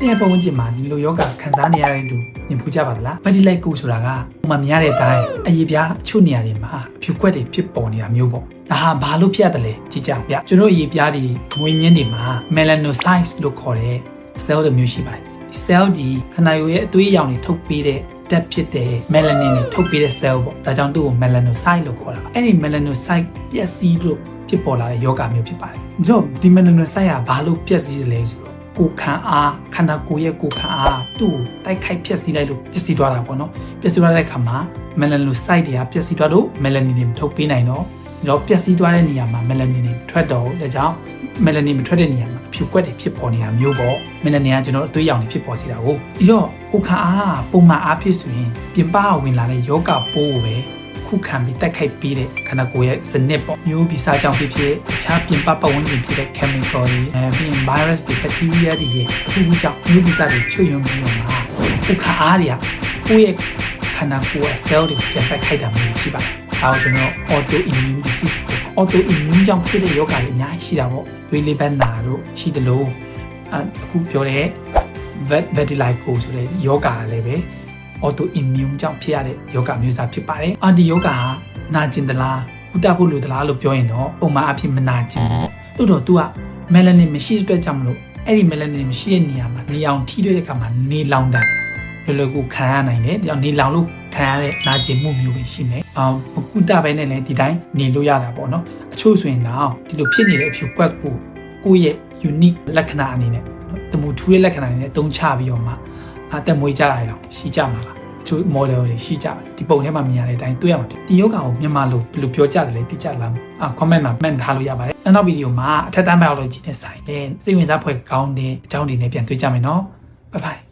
တဲ့ပုံချင်းမှာဒီလိုယောဂခံစားနေရတဲ့လူမြင်ဖူးကြပါသလားဗတိလိုက်ကူဆိုတာကမမြင်ရတဲ့အတိုင်းအရေးပြားအချို့နေရာတွေမှာအဖြူကွက်တွေဖြစ်ပေါ်နေတာမျိုးပေါ့ဒါဟာဘာလို့ဖြစ်ရတယ်လဲကြည့်ကြဗျကျွန်တော်အရေးပြားတွေငွေညင်းတွေမှာ melanocytes လို့ခေါ်တဲ့ cell တွေမျိုးရှိပါတယ်ဒီ cell ဒီခန္ဓာကိုယ်ရဲ့အသွေးအရောင်တွေထုတ်ပေးတဲ့တက်ဖြစ်တဲ့ melanin တွေထုတ်ပေးတဲ့ cell ပေါ့ဒါကြောင့်သူ့ကို melanocyte လို့ခေါ်တာအဲ့ဒီ melanocyte ပျက်စီးလို့ဖြစ်ပေါ်လာတဲ့ယောဂမျိုးဖြစ်ပါတယ်။ဒါတော့ဒီ melanocyte ကဘာလို့ပျက်စီးလဲဆိုတော့ကိုယ်ခံအားခန္ဓာကိုယ်ရဲ့ကိုယ်ခံအားသူ့ကိုတိုက်ခိုက်ပျက်စီးလိုက်လို့ပျက်စီးသွားတာပေါ့နော်။ပျက်စီးသွားတဲ့အခါမှာ melanocyte တွေကပျက်စီးသွားလို့ melanin တွေထုတ်ပေးနိုင်တော့ပျက်စီးသွားတဲ့နေရာမှာ melanin တွေထွက်တော့ဒါကြောင့် melanin မထွက်တဲ့နေရာမှာအဖြူကွက်တွေဖြစ်ပေါ်နေတာမျိုးပေါ့ melanin ကကျွန်တော်အသွေးရောင်တွေဖြစ်ပေါ်စေတာကိုပြီးတော့ကိုယ်ခံအားပုံမှန်အားဖြင့်ဆိုရင်ပြင်ပဝင်လာတဲ့ယောဂပိုးကိုပဲခုခံပြီးတိုက်ခိုက်ပြီးတဲ့ခန္ဓာကိုယ်ရဲ့စနစ်ပေါ့မျိုးဗီဇကြောင့်ဖြစ်အခြားပြင်ပပတ်ဝန်းကျင်ဖြစ်တဲ့ chemical တွေပြီးရင် virus တွေ bacteria တွေရဲ့အခုကြောင့်မျိုးဗီဇတွေချွတ်ယွံပြီးတော့မှခုခံအားတွေကကိုယ့်ရဲ့ခန္ဓာကိုယ်ရဲ့ cell တွေပြန်တိုက်ခိုက်တာမျိုးဖြစ်ပါတယ်။ဒါကိုကျွန်တော် autoimmune disease autoimmune ကြောင့်ဖြစ်တဲ့ယောဂတွေအများကြီးရှိတာပေါ့။သွေးလေးပတ်နာတို့ရှိတယ်လို့အခုပြောတဲ့ vitiligo ဆိုတဲ့ယောဂလည်းပဲautoimmune ကြောင့်ဖြစ်ရတဲ့ယောဂမျိုးစားဖြစ်ပါတယ်။ဒီယောဂဟာနာကျင်သလားကုသဖို့လိုသလားလို့ပြောရင်တော့ပုံမှန်အဖြစ်မနာကျင်ဘူး။သို့တော့ तू က melanin မရှိတဲ့အတွက်ကြောင့်မလို့အဲ့ဒီ melanin မရှိတဲ့နေရာမှာနေအောင်ထိတွေ့တဲ့အခါမှာနေလောင်တာလောလောကူခံရနိုင်တယ်။ဒါကြောင့်နေလောင်လို့ခံရတဲ့နာကျင်မှုမျိုးပဲရှိမယ်။ကုသပဲနဲ့လည်းဒီတိုင်းနေလို့ရတာပေါ့နော်။အချို့ဆိုရင်တော့ဒီလိုဖြစ်နေတဲ့အဖြူကွက်ကိုယ့်ရဲ့ unique လက္ခဏာအနေနဲ့တမူထူးတဲ့လက္ခဏာအနေနဲ့တုံးချပြီးတော့မှအသက်မွေးကြတာတွေတော့ရှိကြမှာပါအချို့ model တွေရှိကြတယ်ဒီပုံထဲမှာမြင်ရတဲ့အတိုင်းတွေ့ရမှာဖြစ်ဒီယောဂကိုမြန်မာလိုဘယ်လိုပြောကြတယ်လဲသိကြလားcomment မှာ comment ထားလို့ရပါတယ်နောက်ဗီဒီယိုမှာအထက်တန်း biology နဲ့ဆိုင်တဲ့စိတ်ဝင်စားဖွယ်ကောင်းတဲ့အကြောင်းတွေနဲ့ပြန်တွေ့ကြမယ်နော် bye bye